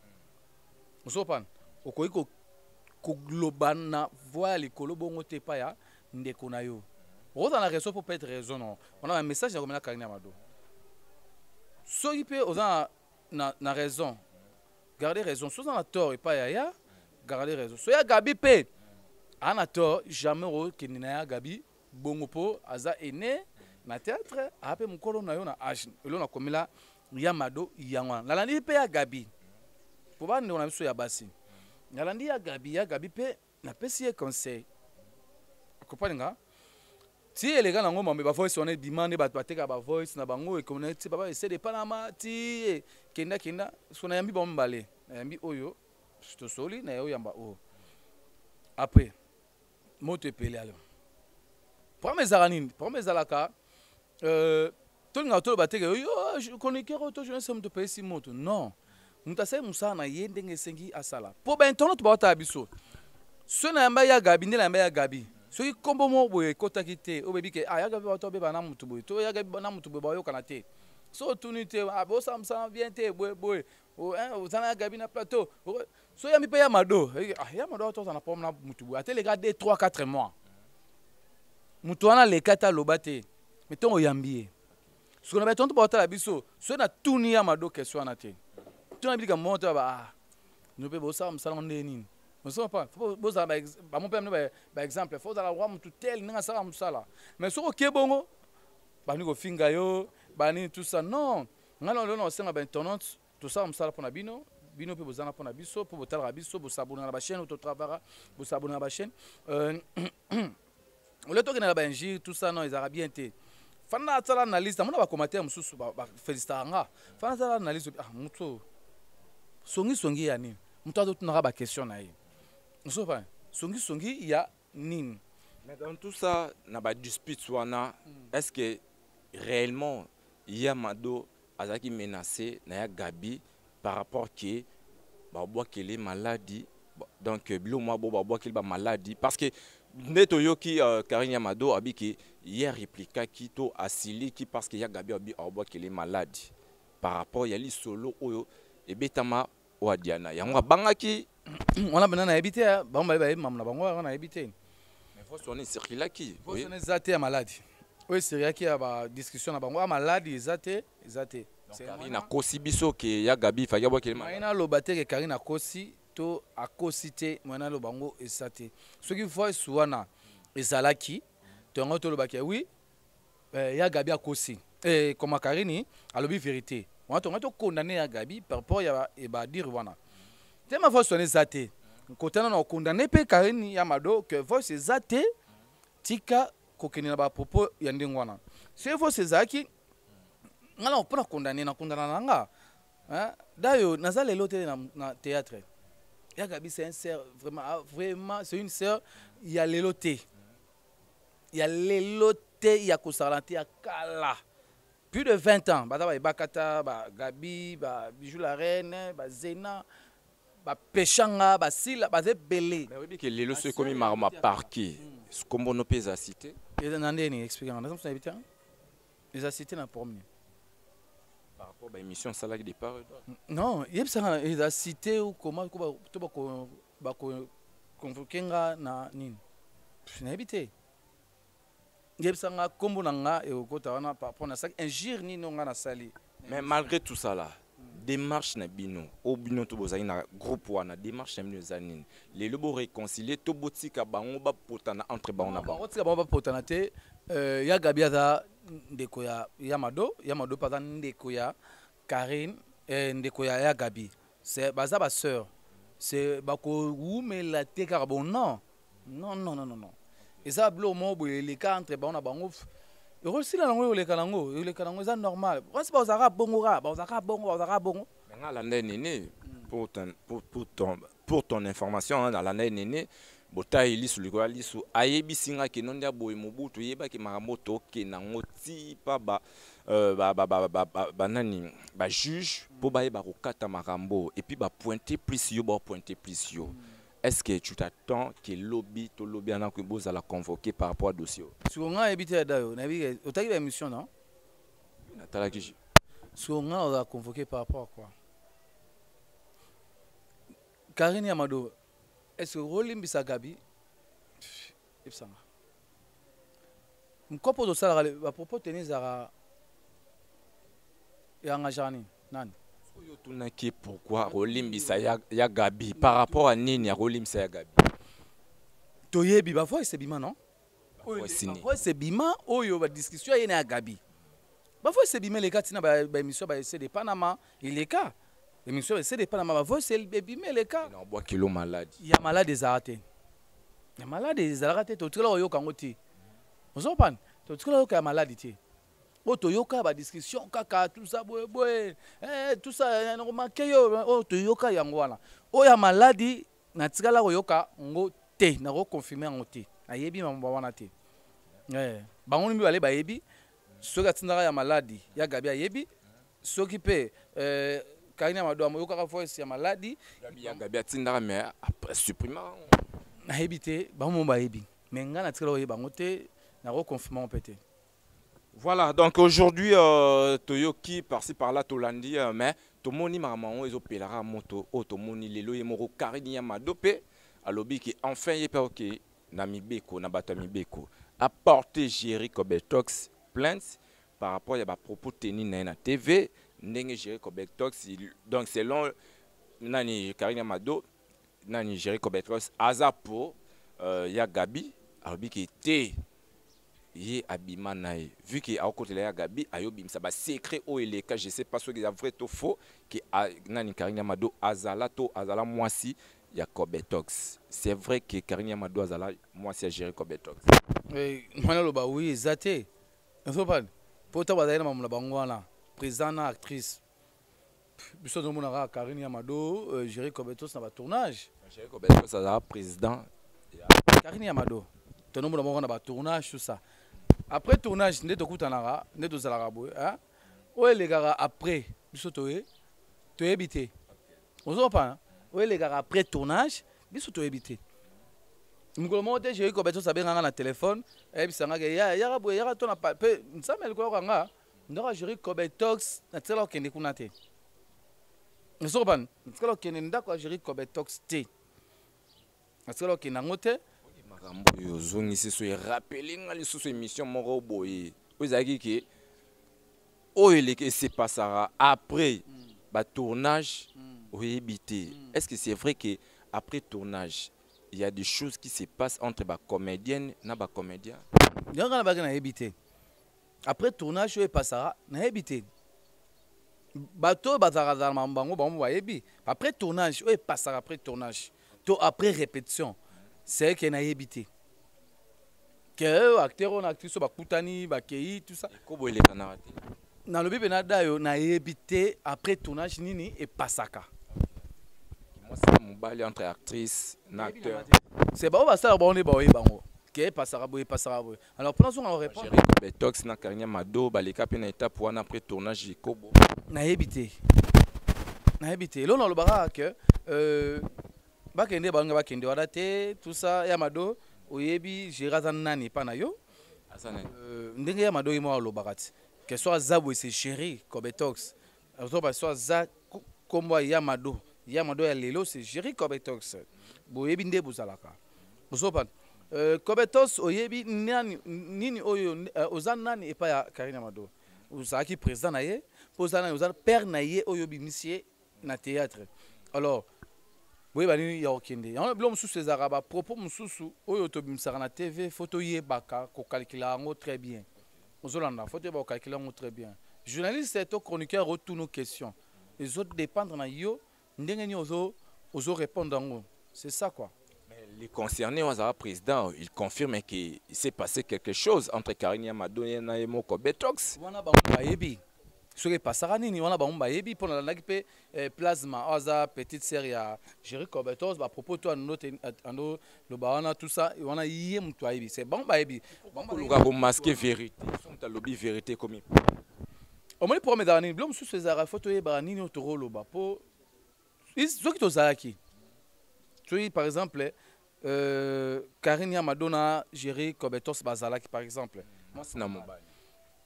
ozo pan okoyi ko globana voix likolo bongo te pa ya ndeko na yo oza na raison pour peut être raison non on a un message ya komela Karine ya Mado so ipe oza na raison gardez raison so na tort et pas ya gardez raison so ya gabi pe ana tort jamais ro kenina ya gabi bongo po aza ene na théâtre ape mukolo na yo na age elo na komela ya Mado yangwa nalandi pe ya gabi po ba ndona biso ya basi nalandi ya gabi pe na pesi ye conseil akopaninga ti elega nango mambe ba voice on est demandé ba bateka ba voice na bango e communauté baba essaie de panama ti kenda so na yambi ba mbale na yambi oyo to soli na yo yamba o après moto epele alo premier zalaka to nga to bateka yo je connais que to je ne sais pas pesi moto non mutase musa na ye ndenge sengi asala po ba internet ba ta biso so na yamba ya gabi ndela yamba ya gabi soki kombo mo boye kotaki te obebi ke ya gabi bato beba na mutu boye to ya gabi na mutu boye bayokana te so tuni te bosamsana bien te boye ozana ya gabi na plateau so yambi pe ya Mado ya Mado to na pom na mutu boye ate lega 2 3 4 mois mutu wana le kata loba te metongo yambi so na betonto bota la biso so na tuni ya Mado question na te tuna bika monto ba no pe bosamsana ndeni ne sais pas vous avez mon père par exemple faut la roi tout tel ninga sala musala mais so ke bongo bani ko finga yo bani tout ça non ngalo lo no senga ben tonante tout ça musala pona bino pe bozana pona biso po botala biso bo sabona na ba chaîne auto travail bo sabona na ba chaîne le to na ba injire tout ça non ils arabien te fana tsala analyse mona ba commentaire mususu ba félicitanga fana tsala analyse muto songi ya nini muto azotunaka ba question na ye songi ya nini mais dans tout ça na ba dispute wana est-ce que réellement ya Mado azaki menacé na ya gabi par rapport que ba boakele maladie donc bilo mwa bo ba boakele ba maladie parce que neto yoki Karine ya Mado abiki hier réplique ki to asili ki parce que ya gabi abi boakele maladie par rapport ya li solo oyo ebetama o Diana yango bangaki on a besoin d'habiter ba mamna bango on a habité mais faut sonner circuler qui faut sonner zate ya maladie oui c'est qui a ba discussion na bango maladie zate c'est Karine akosi biso ke ya gabi fa ya boakele maladie ina lo bateke Karine akosi to akosi te mwana lo bango esate soki voice wana ezalaki to ngo to lo bakia oui ya gabi akosi comme Karine alobi vérité on to condamner ya gabi par rapport ya ba dire wana te ma voice sonner zate kotana na condamner pe Karine ya Mado que voice zate tika kokeni na ba propos ya ndengwana c'est voice zaki ngala opona condamner na condamner nga d'ailleurs nazale lote na théâtre ya gabi c'est un sœur vraiment c'est une sœur ya lelote ya kosalante ya kala plus de 20 ans ba bakata ba gabi ba bijou la reine ba zena ba peshanga ba sila ba zebele mais oui que lelo c'est comme marma parquet comme on peut citer et nandeni expliquer on ça éviter les citer na premier par rapport à émission salak départ non yeb ça les citer ou comment to ba convoquer na nini na éviter yeb ça nga kombo na nga e okota wana par rapport na ça injure ni no nga na sali mais malgré tout ça là démarche na bino o bino to bozali na groupe wana démarche na bino zanini les lobo réconcilier to botika bango ba potana entre bango na bango botika bango ba potana te ya Gabi aza ndeko ya Yamado pas ndeko ya Karine ndeko ya Gabi c'est baza ba sœur c'est bako wumela te car bon non et ça blo mo boye les cas entre bango na bango aussi là nango le kanango ça normal parce que bazaka bongo maintenant l'année néné pour ton information hein, dans l'année néné bota ilisu likola lisu ayebi singa ke nondia boye mobutu yeba ke maramoto ke nango ti pa nani ba juge pour ba yeba kokata marambo et puis ba pointer plus yo. Est-ce que tu t'attends que lobby to lobby ana ko boza la convoquer par rapport à dossier si on a évité dayo na bi otaki ba émission non natala ki si on a convoqué par rapport à quoi Karine Yamado est-ce que Rolimbisa Gabi ipsanga mkopo do sala ba propos tenizara ya ngajani nani oyo tunaki pourquoi Rolimbisa ya Gabi par rapport à nini ya Rolimbisa ya Gabi toyebi ba fois c'est bima non fois c'est bima oyo ba discussion yene ya Gabi ba fois c'est bima les cas tina ba émission ba c'est de Panama il est cas émission c'est de Panama ba fois c'est bima les cas non bois kilo malade ya malade des arrêtés ya malade des arrêtés to tula oyo kangoti ozo pan to tula oyo ka malade Oto yoka ba discussion kaka tout ça tout ça remarqué yo oto yoka yango wana oya maladi na tikala yoka ngo te na ko confirmer ngo te ayebi mamba wana te bango mbi bale bayebi soki atindaka ya maladi ya Gabi ayebi soki pe Karine Yamado yoka ka voice ya maladi ya Gabi atindaka mais après supprimer ayebi te bango bayebi mais nga na tikala oyeba ngo te na ko confirmer ngo pete. Voilà, donc aujourd'hui, Toyoki, par-ci par-là, Tolandi, mais Tomoni Maramon, ils ont payé la moto, Tomoni, Lelo, Yemoro, Karine Yamado, alobi qui enfin y est pas ok, Namibeko, Nabatamibeko, apporté Jerry Kobetox plainte par rapport à des propos tenus dans la TV, Nenge Jerry Kobetox, donc selon Nani Karine Yamado, Nani Jerry Kobetox, Azapo, ya Gabi, alobi qui était. Ye abima nae vu que à côté la Gabi ayobim ça ba secret o eleka je sais pas ce que c'est vrai ou faux que nani Karine Yamado azala moisi ya Kobetox c'est vrai que Karine Yamado azala moisi à gérer Kobetox mwana loba oui ezate faut pas pour ta bazana mamula bangwana président na actrice biso no mona Karine Yamado gérer Kobetox na ba tournage gérer Kobetox azala président Karine Yamado to no mona na ba tournage tout ça. Après tournage, nous avons hein? Où est les gars après? Biso toé, toé habité. On s'en pas. Où est les gars après tournage? Biso toé habité. Nous avons monté j'ai eu comme ça bien dans téléphone. Et puis ça m'a dit ya ton pas. Ça me le quoi nga. Nous avons géré Kobetox. Na tsela kende kunate. Nous s'en pas. Tsela kende ndako géré Kobetox T. Na tsela kende ngote. Yo zongisi so rappeler nga lisusu émission moko boye ozaki ke oyeleke se passera après ba tournage oyebité. Est-ce que c'est vrai que après tournage il y a des choses qui se passent entre ba comédienne na ba comédien ndanga na ba na ebité après tournage oye passera na ebité bato bazara mambango bango ba yebi après tournage oye passera après tournage to après répétition. C'est qu'il y a évité. Que acteur on actrice ba kutani ba kei tout ça. Kobo ile kana raté. Na lobi benada yo na évité après tournage nini et pasaka. Moi c'est mon bali entre actrice et acteur. C'est ba ça ba on est ba bango. Que pasaka boy pasaka boy. Alors prenons on répond. Gérer Betox na Karine Yamado ba les cap na étape pour après tournage kobo. Na évité. Na évité. Là on le bara que bakende banga bakende wadate tout ça Yamado oyebi gérasa nani pana yo asane ndenge Yamado imo lo bakati que soit Zabo c'est chéri Kobetox alors pas soit za kombo Yamado ya lelo c'est chéri Kobetox boyebi nde bozalaka bosopa Kobetox oyebi nani nini oyo ozan nani epa ya Karine Yamado ozalaki président na ye mpo oza père na ye oyo bimisi na théâtre. Alors boyeba nini ya okende yango bilo mosusu ezalaka bapropos mosusu oyo tobimisaka na tv fo toyebaka kokalkula yango très bien ozolanda fo toyeba kokalkula yango très bien. Journaliste to chroniqueur otunu question ezodépendre na yo ndenge nini ozo-répondre yango. C'est ça quoi. Mais les concernés, Ouazara président, il confirme qu'il s'est passé quelque chose entre Karine Amado et Moko Betox. Wana ba yebi. Soki pasaka nini wana ba yebi pour na ndaki pe plasma Oza petite série ya Jerry Cobetos ba propos to ando le bawana tout ça wana yé mutu yebi. C'est bon ba yebi. Bon ba masquer vérité. Sont ta lobby vérité comme. Au moins pour me donner blom sous ces ara photo yeba nini otoro loba po. Soki to zaki. Tu par exemple Karine Madonna Jerry Cobetos Bazalaki par exemple. Moi c'est na mobile.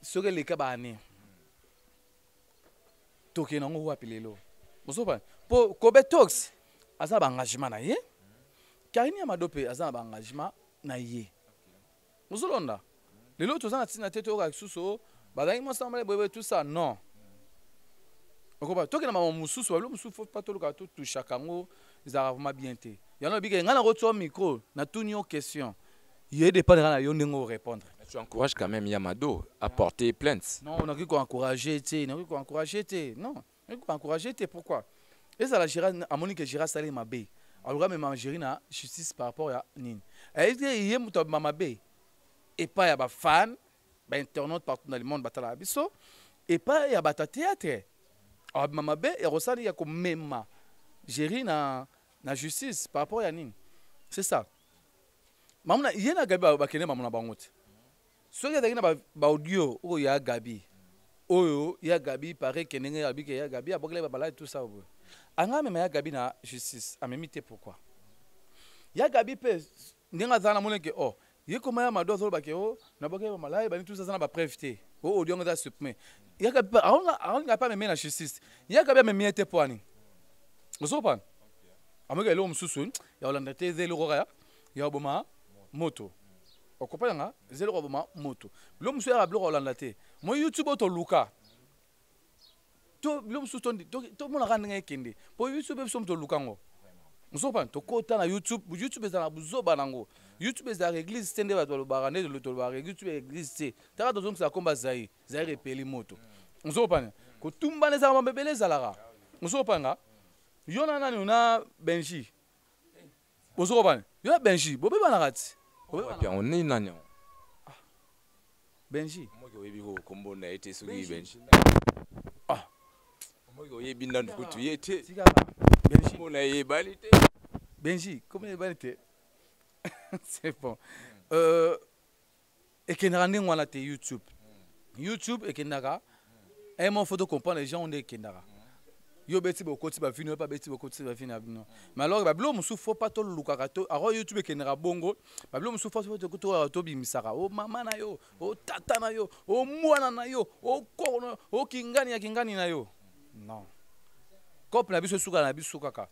Soki les cas bani. Toki nango wapi lelo. Mosopa po Cobetos aza ba engagement na ye. Karine Madope aza ba engagement na ye. Mozolonda. Lelo to za na tete oka suso bazangi mo sambale bebe tout ça non. Okoba toki na mama mususu balo mususu faut pas toluka to touchaka ngo ezara vraiment bien te. Yana bige ngana rotso micro na tuni o question. Il dépendra na yo ndengo répondre. Tu encourages quand même Yamado à porter plainte. Non, on a qui encourager te, on a qui encourager te. Non, on a qui encourager te pourquoi? Et ça la Gira à Monique Gira salé ma bé. Alors même Algérie na justice par rapport à Nin. Et il y a muto mama bé. Et pas ya ba fan, ba internaute partout dans le monde batala biso et pas ya ba théâtre. Alors mama bé et rosali ya ko même Géri na justice par rapport à Nin. C'est ça. Mamuna yena gabi ba kene mamuna bangote. Soki azalaki na ba audio oyo ya Gabi oyo ya Gabi paraît que ndenge abi ke ya Gabi abokela babala tout ça oyo anga mema ya Gabi na justice amemi te pourquoi ya Gabi pe ndenge azana mona ke oh ye koma ya mado azolo bake o na bokela babala bani tout ça na ba preuve te o audio ngo za supprimé ya Gabi aonga pas meme na justice ya Gabi amemi te poani osopa ameka lo msusu ya olanda te zelo roya ya boma moto. On comprend nga zelo roboma moto lo musu ya bloko olanda te mo YouTube to luka to lo musu to mona ka ndenge kende po YouTube so to luka ngo musopa to kota na YouTube ezana buzoba nango YouTube ezala église stende ba to ba rande to ba YouTube église te taka to zomsa komba zai repeli moto musopa ko tumba neza mabebele zalara musopa nga yona nani una Benji musopa yona Benji bobe bana kati on est nani Benji moi yebi ko kombo na été soki Benji ah moi yebi ndan kutu yete Benji mo na yebalite Benji comment yebalite c'est bon et que n'a rien wana te YouTube et que n'a et mon photo comprendre les gens on est kendara yo beti bo koti ba vino pas beti bo koti ba vino abino mais alors ba blo musu faut pas to lukaka to aro YouTube kenera bongo ba blo musu faut to bimisaka o mama na yo o tata na yo o mwana na yo o kono o kingani na yo non kop na biso suka na biso kaka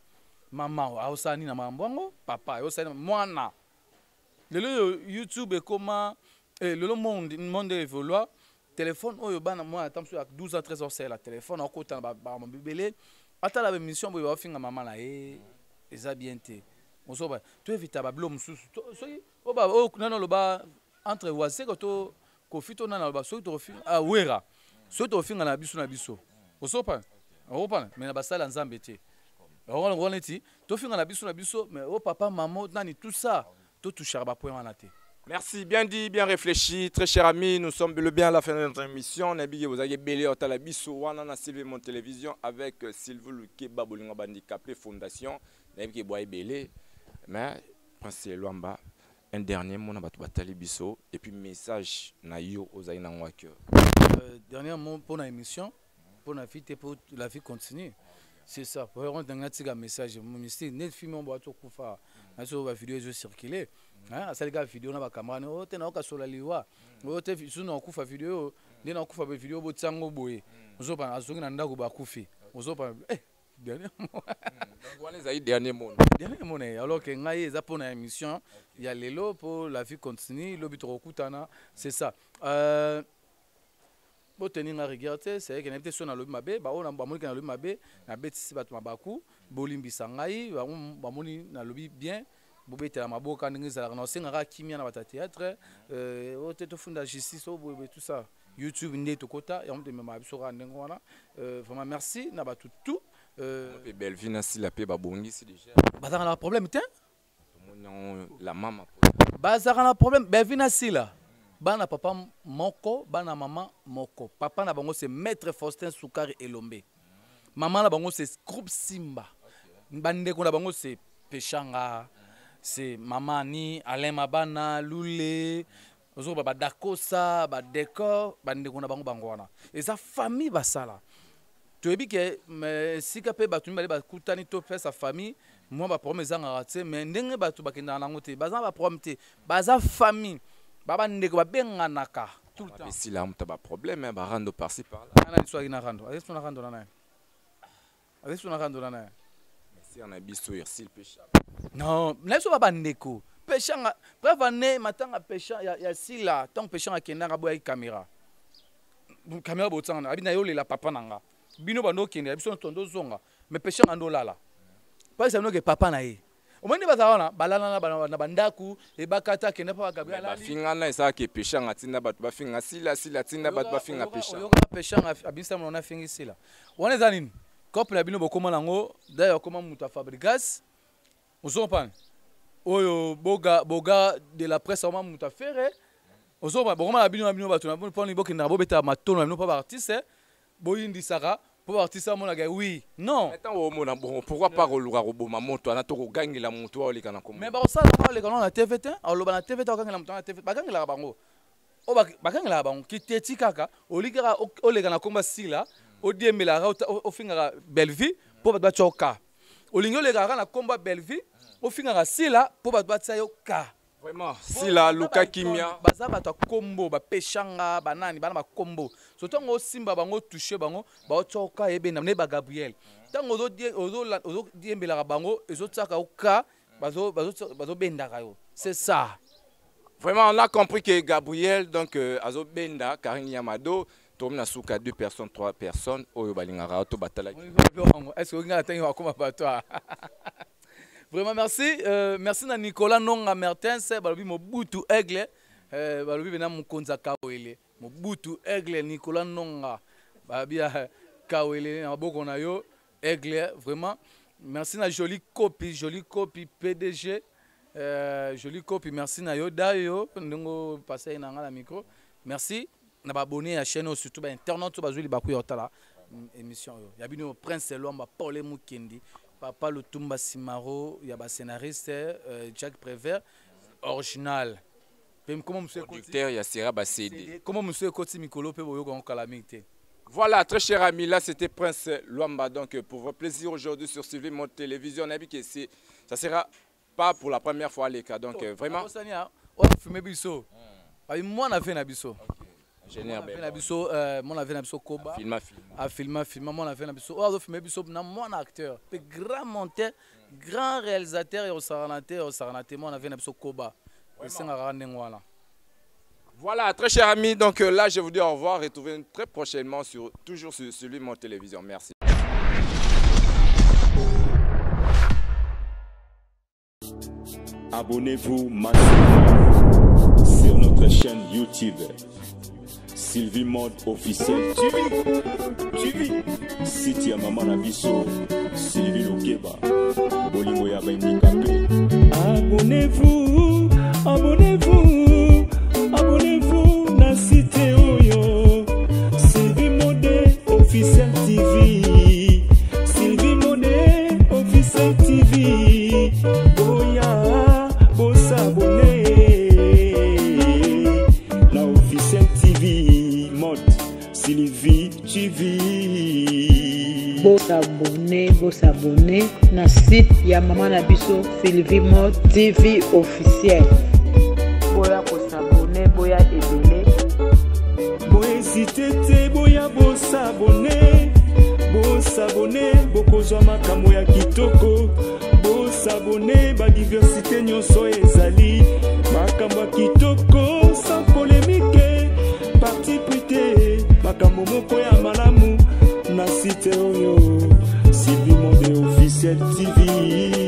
mama o osani na mambongo papa o osani mwana lelo YouTube e comment le monde évolue. Téléphone oyo bana moi attends à 12 ans 13 ans c'est la téléphone en côté ba bibélé ata la émission bo finga maman na eza bien te mosoba to evita ba blom susu soki o ba o nano lo ba entre wase ko to ko fito nana ba soki to finga a wera soki to finga na biso osopa opa mais na basala nzambe te on neti to finga na biso mais o papa maman nani tout ça to toucher ba point wana te. Merci, bien dit, bien réfléchi. Très chers amis, nous sommes le bien à la fin de notre émission. Nabi, vous avez belé au Talabiso, Wana Sylvie Mon Télévision avec Sylvie Luke Babolinga Bandicapé Fondation. Nabi Boy Belé. Mais, pensez Luamba, un dernier mot na batu batali biso et puis message na yo aux aïna wake. Dernier mot pour la émission, pour la vie, pour la vie continue. C'est ça. Pour rendre un message, mon mystère, net film on boit tout pour faire. Na so va vidéo je circuler. Ah, ça les gars vidéo na ba caméra no te na ka sola liwa. O te sunu okufa vidéo, ni na okufa vidéo bo tsango boye. Ozo pa azongi na ndako ba kufi. Ozo pa dernier mot. Donc voilà les dernier mot. Dernier mot alors que ngai eza pour na émission, il y a lelo pour la vie continue, lo bitro kutana, c'est ça. boteni na rigueur te c'est que n'était sur na lobi mabe ba ona bamoni na lobi mabe na betisi bato mabaku bolimbisa ngai bamoni na lobi bien bobetela maboka ndenge ezalaka na osengaka kimia na bata théâtre ote tofunda justice oboye tout ça YouTube nde tokota ya mte mema biso ka ndenge wana vraiment merci na bato tout Belvie na sila pe babongisi déjà bazaka na problème te la maman bazaka na problème Belvie na sila bana papa moko bana maman moko papa na bango c'est maître Faustin Soukari Elombe maman na bango c'est groupe Simba bandeko na bango c'est Pechanga c'est maman ni Alain Mabana Loulé ozo ba dakosa ba décor bandeko na bango bangwana et sa famille basala tu ebi que sika pe batu mbale ba kutani to pe sa famille moi ba problème ezanga raté mais ndenge batu bakenda na ngote baza ba problème te baza famille baba ndeko ba benganaka tout le temps mais si là on ba problème ba rando par-ci par-là ana liswa ina rando ayeso na rando na na si on a biso Irsil Pécha non nayeso baba ndeko Pechanga bref ne matanga Pecha ya sila tant Pechanga kenda boya caméra botanga abina yo la papa nanga bino bando kende biso tondo zonga mais Pechanga ndo lala pas ça no que papa na ye omoni bazawana balana na bandaku e bakata kende pa Gabriel ba finga na ça que Pechanga tinda bato ba finga sila tinda bato ba finga Pechanga yo Pechanga abisa mo na fingi sila wana zanini couple na bino bokoma nango d'ailleurs comment muta Fabrigas ozopan oyo boga de la presse au moment muta faire ozopa bokoma na bino bato na poni bokenda bobeta matono na pa artiste boyindi saka pour artiste mon gars oui non attends au mona bon pourquoi pas roluka roboma moto ana to gangela moto oli kana comme mais ba ça le kana na TVT aloba na TVT gangela moto na TVT bagangela bango o bagangela bango kiteti kaka olikara oleka na komba sila odiembela o finga Belvie pour ba choka olingo le na komba Belvie o finga sila pour ba tsayo ka vraiment sila luka kimia baza bato kombo ba Pechanga banani bana ba kombo surtout ngo Simba bango toucher bango ba choka ebe na ba Gabriel tango ozo diembela bango ezotsaka oka bazo benda yo c'est ça vraiment on a compris que Gabriel donc azo benda Karine Yamado tomna suka 2 personnes 3 personnes oyo balingara to batala est-ce que ngata tangi wakoma bato vraiment merci merci na Nicolas Nonga Mertens balobi Mobutu Aigle balobi bena mukonza Kawele Mobutu Aigle Nicolas Nonga babia Kawele na boko na yo Aigle vraiment merci na Jolie copie PDG Jolie copie merci na yo dayo ndongo passer na ngala micro merci na ba abonné à chaîne surtout ba internaute bazuli baku yotala émission yo ya bino Prince Lomba Paul Mukendi Papa Lutumba Simaro, il y a un scénariste, Jack Prévert, original. Comment monsieur producteur, il y a Sera Bassedi. Comment monsieur Koti Mikolo peut vous en calamité. Voilà, très cher ami, là c'était Prince Luamba. Donc pour votre plaisir aujourd'hui sur Sylvie Mode Télévision, on a vu que ça sera pas pour la première fois les cas. Donc vraiment. On a fumé biso. Moi on a fait un biso. Génial. Mon avait un biso Koba. Filma. Mon avait un biso. On a fait un biso. Mon acteur, grand monteur, grand réalisateur et au Saranate. Mon avait un biso Koba. Voilà, très cher ami. Donc là, je vous dis au revoir. Retrouvez très prochainement toujours sur Sylvie Mode Télévision. Merci. Abonnez-vous massivement sur notre chaîne YouTube. Sylvie Mode officiel. Tu vis. Siti ya mama na biso. Sylvie Lokeba. Bolingo ya handicapé. Abonnez-vous. Abonnez-vous na cité oyo. Sylvie Mode officiel TV. Sylvie Mode officiel TV. Boya, boss abonné. La officiel TV Mode Sylvie TV. Boss abonné na site ya mama na biso Sylvie Mode TV officiel. Boya s'abonner, boya ebele. Boya hésiter, boya boss abonné. Bokozwa makambo ya kitoko. Boss abonné, ba diversité nyonso ezali. Makambo ya kitoko sans polémique. Parti prité, makambo likambo moko ya malamu na site oyo Sylvie Monde Officiel TV.